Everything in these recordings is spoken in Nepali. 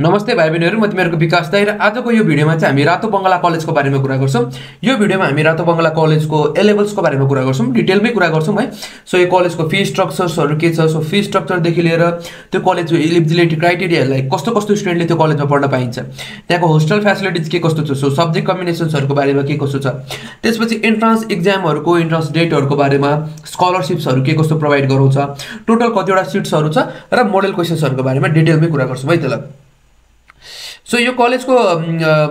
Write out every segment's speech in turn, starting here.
नमस्ते भाइ बहिनीहरु, म तिमीहरुको विकास दाइ र आजको यो भिडियोमा चाहिँ हामी रातो बंगला कलेजको बारेमा कुरा गर्छौं। यो भिडियोमा हामी रातो बंगला कलेजको ए लेभल्सको बारेमा कुरा गर्छौं, डिटेलमै कुरा गर्छौं है। सो यो कलेजको फी स्ट्रक्चर्सहरु के छ, सो फी स्ट्रक्चर देखि लिएर त्यो कलेजको एलिजिबिलिटी क्राइटेरिया लाइक कस्तो कस्तो स्टुडेन्टले त्यो कलेजमा पढ्न पाइन्छ, त्यहाँको होस्टल फ्यासिलिटिज के कस्तो छ, सो सब्जेक्ट कम्बिनेसन्सहरुको बारेमा के कस्तो छ, त्यसपछि एन्ट्रान्स एक्जामहरुको एन्ट्रान्स डेटहरुको बारेमा, स्कलरशिप्सहरु के कस्तो प्रोवाइड गराउँछ, टोटल कतिवटा सिट्सहरु छ र मोडल क्वेशन्सहरुको बारेमा डिटेलमै कुरा गर्छौं है त ल। सो यो कलेजको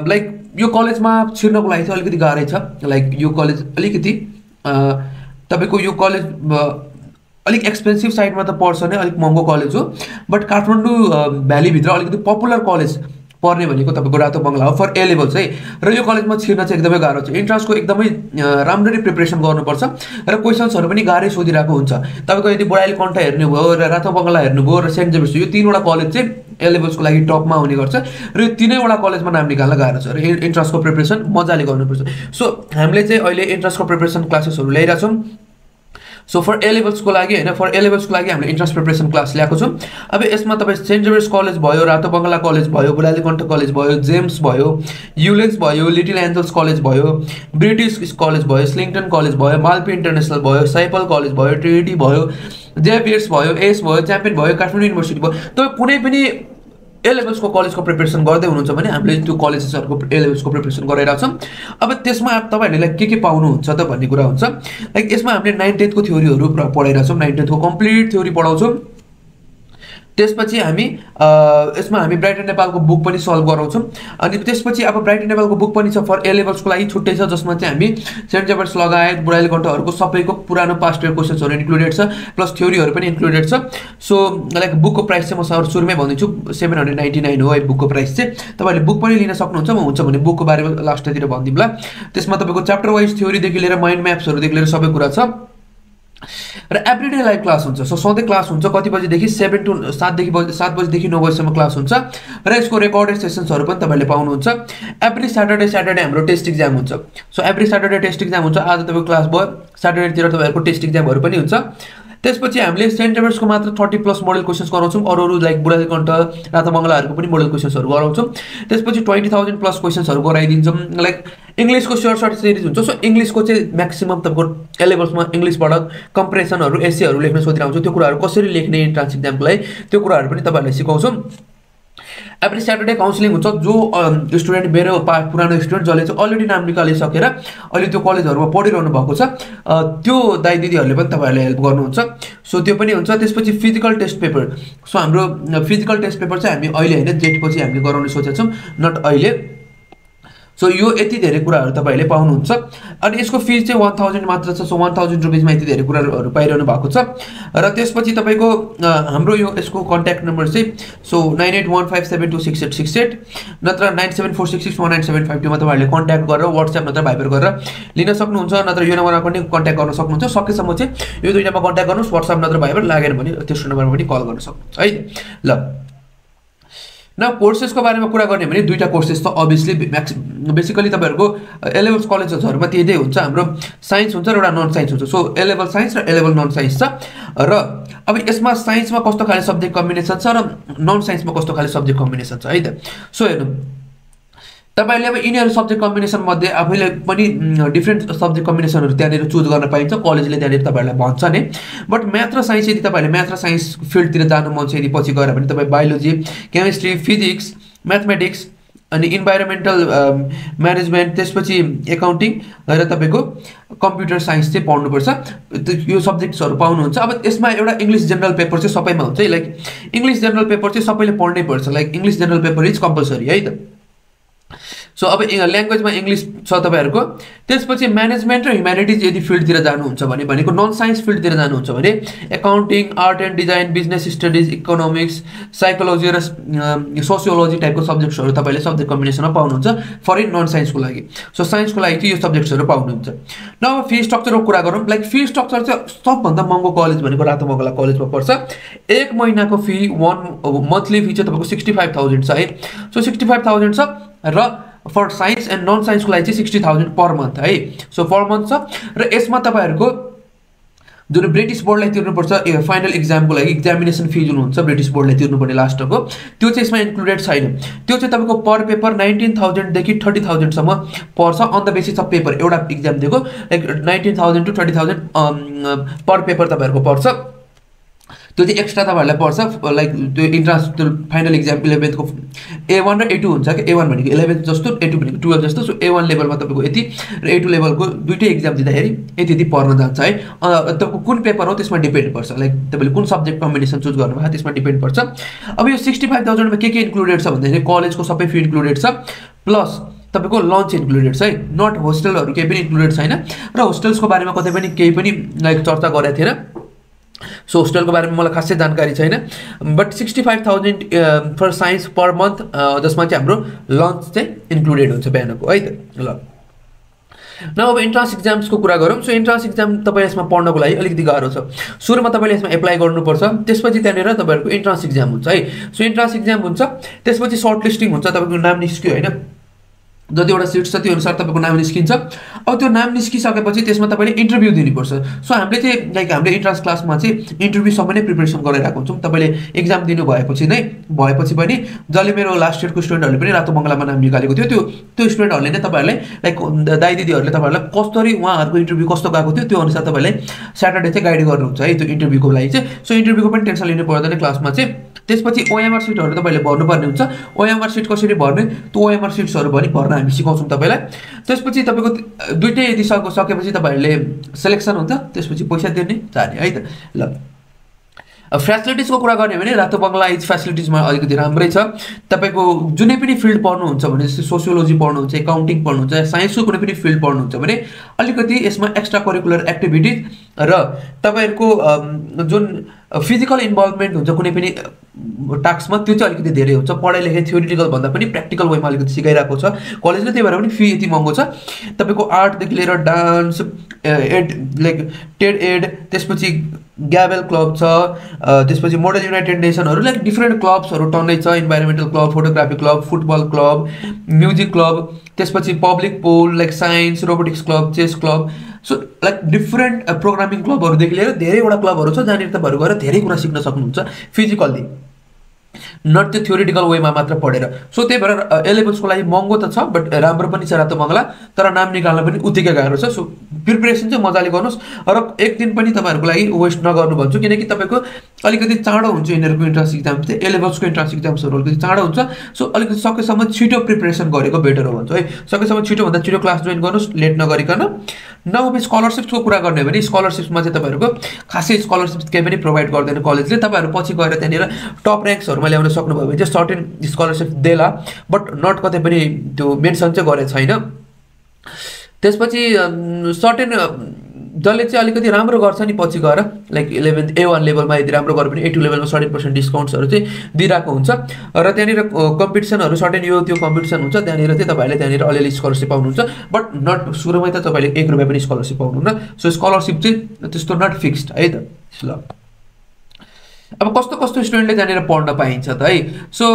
लाइक यो कलेजमा छिर्नको लागि चाहिँ अलिकति गाह्रै छ। लाइक यो कलेज अलिकति तपाईको यो कलेज अलिक एक्सपेन्सिभ साइडमा त पर्छ नै, अलिक महँगो कलेज हो। बट काठमाडौँ भ्याली भित्र अलिकति पपुलर कलेज पर्ने भनेको तपाईको रातो बंगला हो फर ए लेभल्स है। र यो कलेजमा छिर्न चाहिँ एकदमै गाह्रो छ। इन्ट्रान्सको एकदमै राम्ररी प्रिपरेसन गर्नुपर्छ र क्वेशन्सहरु पनि गाह्रै सोधिरहेको हुन्छ। तपाईको यदि बुढाइल कण्ठ हेर्नु भयो र रातो बंगला हेर्नु भयो र सेन्ट जेभियर्स, यो तीनवटा कलेज चाहिँ ए लेभल्सको लागि टपमा हुने गर्छ र यो तीनैवटा कलेजमा नाम निकाल्न गाह्रो छ र इन्ट्रान्सको प्रिपरेसन मजाले गर्नुपर्छ। सो हामीले चाहिँ अहिले इन्ट्रान्सको प्रिपरेसन क्लासेसहरु ल्याइरा छौं। सो फर ए लेभल्सको लागि हैन, फर ए लेभल्सको लागि हामीले इन्ट्रान्स प्रिपरेसन क्लास ल्याएको छौं। अब यसमा तपाई सेन्ट जेभियर्स कलेज भयो, रातो बंगला कलेज भयो, बुढाइल कण्ठ कलेज भयो, जेम्स भयो, युलेक्स भयो, लिटिल एन्जल्स कलेज भयो, ब्रिटिश कलेज भयो, स्लिङटन कलेज भयो, माल्पी इन्टरनेशनल भयो, साइपल कलेज भयो, ट्रिनिटी भयो, जेभियर्स भयो, एस भयो, च्याम्पियन भयो, काठमाडौँ युनिभर्सिटी भयो। तपाईं कुनै पनि ए लेभल्सको कलेजको प्रिपरेसन गर्दै हुनुहुन्छ भने हामीले त्यो कलेजेसहरुको ए लेभल्सको प्रिपरेसन गराइरहेको छौं। अब त्यसमा तपाईहरुले के पाउनुहुन्छ त भन्ने कुरा हुन्छ। लाइक यसमा हामीले 9th 10th को थ्योरीहरु पढाइरहेको छौं, 9th 10th को कम्प्लिट थ्योरी पढाउँछौं। त्यसपछि हामी यसमा हामी ब्राइटन नेपालको बुक पनि सल्भ गराउँछौं। अनि त्यसपछि अब ब्राइटन नेपालको बुक पनि छ फर ए लेभल्सको लागि छुट्टै छ, जसमा चाहिँ हामी सेन्ट जेभियर्स लगायत बुढाइल कण्ठहरुको सबैको पुरानो पास्ट इयर क्वेशन्सहरु इन्क्लुडेड छ, प्लस थ्योरीहरु पनि इन्क्लुडेड छ। सो लाइक बुकको प्राइस चाहिँ म सुरुमै भन्दिन्छु 799 हो है बुकको प्राइस चाहिँ। तपाईहरुले बुक पनि लिन सक्नुहुन्छ, म हुन्छ भने बुकको बारेमा लास्टतिर भन्दिम्ला। त्यसमा तपाईको च्याप्टर वाइज थ्योरी देखि लिएर माइन्ड म्याप्सहरु देखि लिएर सबै कुरा छ र एभ्रीडे लाइभ क्लास हुन्छ। सो सधैँ क्लास हुन्छ, कति बजेदेखि 7 to 7 बजेदेखि 9 बजेसम्म क्लास हुन्छ र यसको रेकर्डेड सेसन्सहरु पनि तपाईहरुले पाउनुहुन्छ। एभ्री सैटरडे हाम्रो टेस्ट एक्जाम हुन्छ। So every Saturday test exam हुन्छ। आज तपाईको क्लास भयो, सैटरडेतिर तपाईहरुको टेस्ट एक्जामहरु पनि हुन्छ। त्यसपछि हामीले सेन्ट जेभियर्सको मात्र 30+ मोडल क्वेशन्स गराउँछौं, अरु लाइक बुढाइल कण्ठ, रातो बंगलाहरुको पनि मोडल क्वेशन्सहरु गराउँछौं। त्यसपछि 20,000+ क्वेशन्सहरु गराइदिन्छौं। लाइक इंग्लिशको सर्ट सिरिज हुन्छ। सो इंग्लिशको चाहिँ म्याक्सिमम तपाईको ए लेभल्समा इंग्लिशबाट कम्प्रेसनहरु एसेहरु लेख्न सोधिराउँछौं। त्यो कुराहरु कसरी लेख्ने इन्ट्रान्स एक्जामको लागि त्यो कुराहरु पनि तपाईहरुलाई सिकाउँछौं। एभ्री सैटरडे काउन्सिलिङ हुन्छ। जो स्टुडेन्ट मेरो पुरानो स्टुडेन्ट जसले चाहिँ अलरेडी नाम निकालिसकेर अहिले त्यो कलेजहरुमा पढिरहनु भएको छ, त्यो दाइ दिदीहरुले पनि तपाईहरुले हेल्प गर्नुहुन्छ। सो त्यो पनि हुन्छ। त्यसपछि फिजिकल टेस्ट पेपर। सो हाम्रो फिजिकल टेस्ट पेपर चाहिँ हामी अहिले हैन जेठ पछि हामीले गराउने सोचेका छौं, नट अहिले। सो यो यति धेरै कुराहरु तपाईहरुले पाउनुहुन्छ। अनि यसको फी चाहिँ 1000 मात्र छ। सो 1000 रुपैयाँमा यति धेरै कुराहरु पाइरहनु भएको छ। र त्यसपछि तपाईको हाम्रो यो यसको कन्ट्याक्ट नम्बर चाहिँ सो 9815726868 नत्र 9746619752 मा तपाईहरुले कन्ट्याक्ट गरेर WhatsApp नत्र भाइबर गरेर लिन सक्नुहुन्छ, नत्र यो नम्बरमा पनि कन्ट्याक्ट गर्न सक्नुहुन्छ। सकेसम्म चाहिँ यो दुईटामा कन्ट्याक्ट गर्नुस्, WhatsApp नत्र भाइबर लागेन भने तेस्रो नम्बरमा पनि कल गर्न सक्नुहुन्छ है ल। न कोर्सेसको बारेमा कुरा गर्ने भने दुईटा कोर्सेस त अभियसली बेसिकली तपाईहरुको ए लेभल्स कलेजहरुमा त्यही हुन्छ। हाम्रो साइन्स हुन्छ र एउटा नन साइन्स हुन्छ। सो ए लेभल साइन्स र ए लेभल नन साइन्स छ। र अब यसमा साइन्समा कस्तो खाले सब्जेक्ट कम्बिनेसन छ र नन साइन्समा कस्तो खाले सब्जेक्ट कम्बिनेसन छ है त। सो हेर्नु तपाईहरुले अब यिनीहरु सब्जेक्ट कम्बिनेसन मध्ये आफैले पनि डिफरेन्ट सब्जेक्ट कम्बिनेसनहरु त्यहाँनिर चुज गर्न पाइन्छ, कलेजले त्यहाँनिर तपाईहरुलाई भन्छ नै। बट म्याथ र साइन्स यदि तपाईहरुले म्याथ र साइन्स फिल्डतिर जानु मन छ, यदि पछि गएर भने तपाई बायोलोजी, केमिस्ट्री, फिजिक्स, म्याथमेटिक्स अनि इन्भाइरोमेन्टल म्यानेजमेन्ट, त्यसपछि एकाउन्टिङ र तपाईको कम्प्युटर साइन्स चाहिँ पढ्नुपर्छ। यो सब्जेक्ट्सहरु पाउनुहुन्छ। अब यसमा एउटा इंग्लिश जनरल पेपर चाहिँ सबैमा हुन्छ है। लाइक इंग्लिश जनरल पेपर चाहिँ सबैले पढ्नै पर्छ। Like English general paper is compulsory है त। सो अब ल्याङ्ग्वेजमा इंग्लिश छ तपाईहरुको। त्यसपछि म्यानेजमेन्ट र ह्युम्यानिटिज यदि फिल्डतिर जानुहुन्छ भने भनेको नन साइन्स फिल्डतिर जानुहुन्छ भने accounting, art and design, business studies, economics, psychology र सोसियोलोजी टाइपको सब्जेक्ट्सहरु तपाईले सब्जेक्ट कम्बिनेसनमा पाउनुहुन्छ फर नन साइन्सको लागि। सो साइन्सको लागि चाहिँ यो सब्जेक्ट्सहरु पाउनुहुन्छ। न अब फी स्ट्रक्चरको कुरा गरौँ। लाइक फी स्ट्रक्चर चाहिँ सबभन्दा महँगो कलेज भनेको रातो बंगला कलेजमा पर्छ। एक महिनाको फी मन्थली फी चाहिँ तपाईको 65,000 छ है। सो 65,000 छ र फर साइन्स एन्ड नन साइन्सको लागि चाहिँ 60,000 पर मन्थ है। सो पर मन्थ छ र यसमा तपाईहरुको जुन ब्रिटिस बोर्डलाई तिर्नुपर्छ फाइनल इक्जामको लागि एक्जामिनेसन फी जुन हुन्छ ब्रिटिस बोर्डलाई तिर्नुपर्ने लास्टको त्यो चाहिँ यसमा इन्क्लुडेड छैन। त्यो चाहिँ तपाईँको पर पेपर 19,000 देखि 30,000 सम्म पर्छ on the basis of paper. एउटा इक्जाम दिएको लाइक 19,000 to 30,000 पर पेपर तपाईँहरूको पर्छ। त्यो चाहिँ एक्स्ट्रा तपाईँहरूलाई पर्छ लाइक त्यो इन्ट्रान्स त्यो फाइनल इक्जाम 11th को A1 र A2 हुन्छ कि A1 भनेको 11th जस्तो A2 भनेको 12 जस्तो। सो A1 लेभलमा तपाईँको यति र A2 लेभलको दुईटै इक्जाम दिँदाखेरि यति यति पर्न जान्छ है। तपाईँको कुन पेपर हो त्यसमा डिपेन्ड पर्छ लाइक तपाईँले कुन सब्जेक्ट कम्बिनेसन चुज गर्नुभयो त्यसमा डिपेन्ड पर्छ। अब यो 65,000 मा के इन्क्लुडेड छ भन्दाखेरि कलेजको सबै फी इन्क्लुडेड छ प्लस तपाईँको लन्च इन्क्लुडेड छ है। नट होस्टेलहरू केही पनि इन्क्लुडेड छैन र होस्टेल्सको बारेमा कतै पनि केही पनि लाइक चर्चा गरेको थिएन। सो होस्टेलको बारेमा मलाई खासै जानकारी छैन but 65,000 for science per month जसमा चाहिँ हाम्रो लन्च चाहिँ इन्क्लुडेड हुन्छ बिहानको है त। ल न अब इन्ट्रान्स इक्जाम्सको कुरा गरौँ। सो इन्ट्रान्स इक्जाम तपाईँ यसमा पढ्नको लागि अलिकति गाह्रो छ। सुरुमा तपाईँले यसमा एप्लाई गर्नुपर्छ त्यसपछि त्यहाँनिर तपाईँहरूको इन्ट्रान्स इक्जाम हुन्छ है। सो इन्ट्रान्स इक्जाम हुन्छ त्यसपछि सर्ट लिस्टिङ हुन्छ तपाईँको नाम निस्क्यो होइन जतिवटा सिट छ त्यो अनुसार तपाईँको नाम निस्किन्छ। अब त्यो नाम निस्किसकेपछि त्यसमा तपाईँले इन्टरभ्यू दिनुपर्छ। सो हामीले चाहिँ लाइक हाम्रो इन्ट्रान्स क्लासमा चाहिँ इन्टरभ्यूसम्म नै प्रिपरेसन गरिरहेको हुन्छौँ। तपाईँले एक्जाम दिनु भएपछि पनि जसले मेरो लास्ट इयरको स्टुडेन्टहरूले पनि रातो बङ्गलामा नाम निकालेको थियो त्यो स्टुडेन्टहरूले नै तपाईँहरूलाई लाइक दाइ दिदीहरूले तपाईँहरूलाई कसरी उहाँहरूको इन्टरभ्यू कस्तो गएको थियो त्यो अनुसार तपाईँलाई स्याटरडे चाहिँ गाइड गर्नुहुन्छ है त्यो इन्टरभ्यूको लागि चाहिँ। सो इन्टरभ्यूको पनि टेन्सन लिनु पर्दैन क्लासमा चाहिँ। त्यसपछि OMR सिटहरू तपाईँले भर्नुपर्ने हुन्छ। OMR सिट कसरी भर्ने त्यो OMR सिट्सहरू भर्न हामी सिकाउँछौँ तपाईँलाई। त्यसपछि तपाईँको दुइटै यदि सकेपछि तपाईँहरूले सेलेक्सन हुन्छ त्यसपछि पैसा तिर्ने जाने है त। ल फ्यासिलिटिजको कुरा गर्ने भने रातो बङ्गला इज फ्यासिलिटिजमा अलिकति राम्रै छ। तपाईँको जुनै पनि फिल्ड पढ्नुहुन्छ भने जस्तै सोसियोलोजी पढ्नुहुन्छ एकाउन्टिङ पढ्नुहुन्छ साइन्सको कुनै पनि फिल्ड पढ्नुहुन्छ भने अलिकति यसमा एक्स्ट्रा करिकुलर एक्टिभिटिज र तपाईँहरूको जुन फिजिकल इन्भल्भमेन्ट हुन्छ कुनै पनि टास्कमा त्यो चाहिँ अलिकति धेरै हुन्छ। पढाइ लेखाइ थ्योरिटिकल भन्दा पनि प्र्याक्टिकल वेमा अलिकति सिकाइरहेको छ कलेजले त्यही भएर पनि फी यति महँगो छ। तपाईँको आर्टदेखि लिएर dance and like TED Ed त्यसपछि ग्याबेल क्लब छ त्यसपछि मोडल युनाइटेड नेसनहरू लाइक डिफ्रेन्ट क्लब्सहरू टन्नै छ। Environmental club photography club football club music club त्यसपछि public poll like science robotics club chess club. So like different programming क्लबहरूदेखि लिएर धेरैवटा क्लबहरू छ जहाँनिर तपाईँहरू गएर धेरै कुरा सिक्न सक्नुहुन्छ फिजिकल्ली नट त्यो थ्योरिटिकल वेमा मात्र पढेर। सो त्यही भएर A-लेभल्सको लागि महँगो त छ बट राम्रो पनि छ रातो बङ्गला तर नाम निकाल्न पनि उत्तिकै गाह्रो छ। सो प्रिपरेसन चाहिँ मजाले गर्नुहोस् र एक दिन पनि तपाईँहरूको लागि वेस्ट नगर्नु भन्छु किनकि तपाईँको अलिकति चाँडो हुन्छ यिनीहरूको इन्ट्रान्स इक्जाम चाहिँ A-लेभल्सको इन्ट्रान्स इक्जाम्सहरू अलिकति चाँडो हुन्छ। सो अलिकति सकेसम्म छिटो प्रिपरेसन गरेको बेटर हो भन्छु है। सकेसम्म छिटोभन्दा छिटो क्लास जोइन गर्नुहोस् लेट नगरिकन। न अब स्कलरसिप्सको कुरा गर्ने भने स्कलरसिप्समा चाहिँ तपाईँहरूको खासै स्कलरसिप केही पनि प्रोभाइड गर्दैन कलेजले। तपाईँहरू पछि गएर त्यहाँनिर टप ऱ्याङ्क्सहरूमा ल्याउन सक्नुभयो भने चाहिँ सर्टेन स्कलरसिप देला बट नट कतै पनि त्यो मेन्सन चाहिँ गरेको छैन। त्यसपछि सर्टेन जसले चाहिँ अलिकति राम्रो गर्छ नि पछि गएर लाइक 11th A1 लेभलमा यदि राम्रो गर्यो भने A2 लेभलमा 30% डिस्काउन्ट्सहरू चाहिँ दिइरहेको हुन्छ र त्यहाँनिर कम्पिटिसनहरू सर्टेन यो त्यो कम्पिटिसन हुन्छ त्यहाँनिर चाहिँ तपाईँहरूले त्यहाँनिर अलिअलि स्कलरसिप पाउनुहुन्छ बट नट सुरुमै त तपाईँले 1 रुपियाँ पनि स्कलरसिप पाउनुहुन्न। सो स्कलरसिप चाहिँ त्यस्तो नट फिक्स्ड है त। ल अब कस्तो कस्तो स्टुडेन्टले त्यहाँनिर पढ्न पाइन्छ त है। सो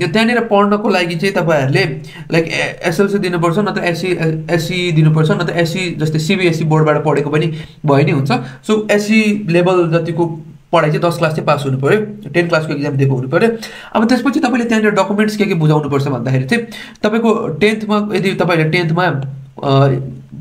त्यहाँनिर पढ्नको लागि चाहिँ तपाईँहरूले लाइक SLC दिनुपर्छ नत्र SC दिनुपर्छ नत्र SC जस्तै CBSE बोर्डबाट पढेको पनि भए नि हुन्छ। सो SC लेभल जतिको पढाइ चाहिँ 10 क्लास चाहिँ पास हुनु पऱ्यो 10 क्लासको एक्जाम दिएको हुनु पऱ्यो। अब त्यसपछि तपाईँले त्यहाँनिर डकुमेन्ट्स के बुझाउनुपर्छ भन्दाखेरि चाहिँ तपाईँको 10th मा यदि तपाईँले 10th मा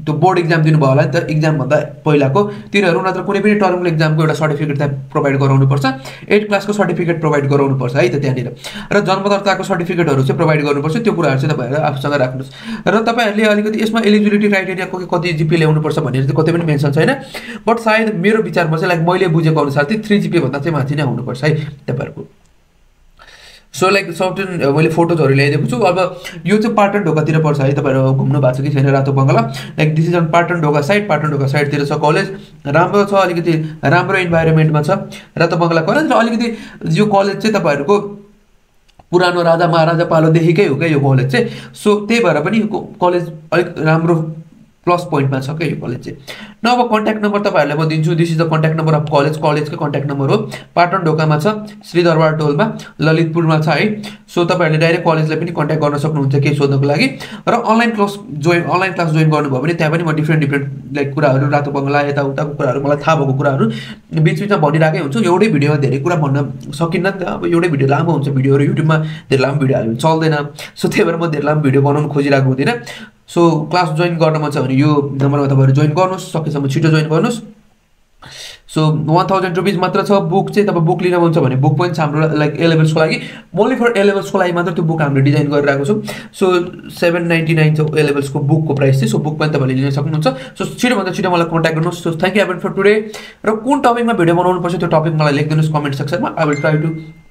त्यो बोर्ड एक्जाम दिनुभयो होला नि त एक्जामभन्दा पहिलाको तिनीहरू नत्र कुनै पनि टर्मिनल एक्जामको एउटा सर्टिफिकेट त्यहाँ प्रोभाइड गराउनुपर्छ 8 क्लासको सर्टिफिकेट प्रोभाइड गराउनुपर्छ है त त्यहाँनिर र जन्मदर्ताको सर्टिफिकेटहरू चाहिँ प्रोभाइड गर्नुपर्छ। त्यो कुराहरू चाहिँ तपाईँहरू आफूसँग राख्नुहोस् र तपाईँहरूले अलिकति यसमा एलिजिबिलिटी क्राइटेरियाको कति GPA ल्याउनुपर्छ भनेर चाहिँ कतै पनि मेन्सन छैन बट सायद मेरो विचारमा चाहिँ लाइक मैले बुझेको अनुसार चाहिँ 3 GPA भन्दा चाहिँ माथि नै हुनुपर्छ है तपाईँहरूको। सो लाइक सर्टेन मैले फोटोजहरू ल्याइदिएको छु। अब यो चाहिँ पाटन ढोकातिर पर्छ है तपाईँहरू घुम्नु भएको छ कि छैन रातो बङ्गला like this is on Patan ढोका साइडतिर छ कलेज राम्रो छ अलिकति राम्रो इन्भाइरोमेन्टमा छ रातो बङ्गला कलेज र अलिकति यो कलेज चाहिँ तपाईँहरूको पुरानो राजा महाराजा पालोदेखिकै हो क्या यो कलेज चाहिँ। सो त्यही भएर पनि यो कलेज अलिक राम्रो प्लस पोइन्टमा छ क्या यो कलेज चाहिँ। न अब कन्ट्याक्ट नम्बर तपाईँहरूलाई म दिन्छु। This is the contact number of college, कलेजकै कन्ट्याक्ट नम्बर हो। पाटन ढोकामा छ, श्री दरबार टोलमा, ललितपुरमा छ है। सो तपाईँहरूले डाइरेक्ट कलेजलाई पनि कन्ट्याक्ट गर्न सक्नुहुन्छ केही सोध्नको लागि। र अनलाइन क्लास जोइन गर्नुभयो भने त्यहाँ पनि म डिफ्रेन्ट लाइक कुराहरू, रातो बङ्गला यताउताको कुराहरू, मलाई थाहा भएको कुराहरू बिचबिचमा भनिरहेकै हुन्छु। एउटै भिडियोमा धेरै कुरा भन्न सकिन्न नि त, अब एउटै भिडियो लामो हुन्छ, भिडियोहरू युट्युबमा धेरै लामो भिडियो हाल्यो भने चल्दैन। सो त्यही भएर म धेरै लामो भिडियो बनाउनु खोजिरहेको हुँदिनँ। सो क्लास जोइन गर्न मन छ भने यो नम्बरमा तपाईँहरू जोइन गर्नुहोस्, सकेसम्म छिटो जोइन गर्नुहोस्। सो 1000 रुपिज मात्र छ। बुक चाहिँ तपाईँ बुक लिन मन छ भने बुक पनि छ हाम्रो लाइक ए लेभल्सको लागि, ओन्ली फर ए लेभल्सको लागि मात्र त्यो बुक हामीले डिजाइन गरिरहेको छौँ। सो 799 छ ए लेभल्सको बुकको प्राइस चाहिँ। सो बुक पनि तपाईँले लिन सक्नुहुन्छ। सो छिटोभन्दा छिटो मलाई कन्ट्याक्ट गर्नुहोस्। So thank you every for today. र कुन टपिकमा भिडियो बनाउनु पर्छ त्यो टपिक मलाई लेखिदिनुहोस् कमेन्ट सेक्सनमा। I will try to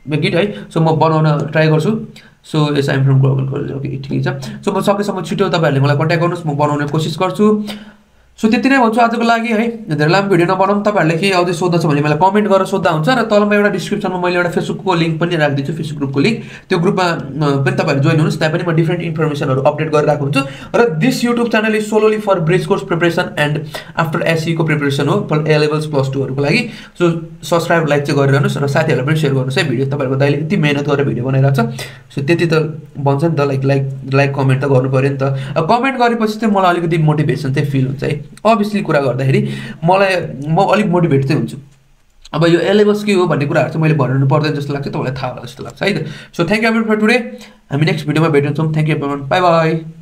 make it है। सो म बनाउन ट्राई गर्छु। So yes I'm from Global College, okay ठिकै छ। सो म सकेसम्म छिटो तपाईँहरूले मलाई कन्ट्याक्ट गर्नुहोस्, म बनाउने कोसिस गर्छु। सो त्यति नै भन्छु आजको लागि है। धेरै लामो भिडियो नबनाऊँ। तपाईँहरूले केही अझै सोध्नु छ भने मलाई कमेन्ट गरेर सोध्दा हुन्छ। र तलमा एउटा डिस्क्रिप्सनमा मैले एउटा फेसबुकको लिङ्क पनि राखिदिन्छु, फेसबुक ग्रुपको लिङ्क। त्यो ग्रुपमा पनि तपाईँहरू जोइन हुनुहोस्, त्यहाँ पनि म डिफ्रेन्ट इन्फर्मेसनहरू अपडेट गरिरहेको हुन्छु। र this YouTube channel is solely for bridge course preparation and after एसईको प्रिपरेसन हो, फर ए लेभल्स प्लस 2हरूको लागि। सो सब्सक्राइब लाइक चाहिँ गरिरहनुहोस् र साथीहरूलाई पनि सेयर गर्नुहोस् है भिडियो। तपाईँहरूको दाइले यति मेहनत गरेर भिडियो बनाइरहेको छ। सो त्यति त भन्छ नि त, लाइक कमेन्ट त गर्नु पऱ्यो नि त। अब कमेन्ट गरेपछि चाहिँ मलाई अलिकति मोटिभेसन चाहिँ फिल हुन्छ है। अभियसली कुरा गर्दाखेरि म अलिक मोटिभेट चाहिँ हुन्छु। अब यो ए लेभल्स के हो भन्ने कुराहरू चाहिँ मैले भन्नु पर्दैन जस्तो लाग्छ, तपाईँलाई थाहा होला जस्तो लाग्छ है त। So thank you every for today. हामी नेक्स्ट भिडियोमा भेट्छौँ। Thank you everyone, bye by.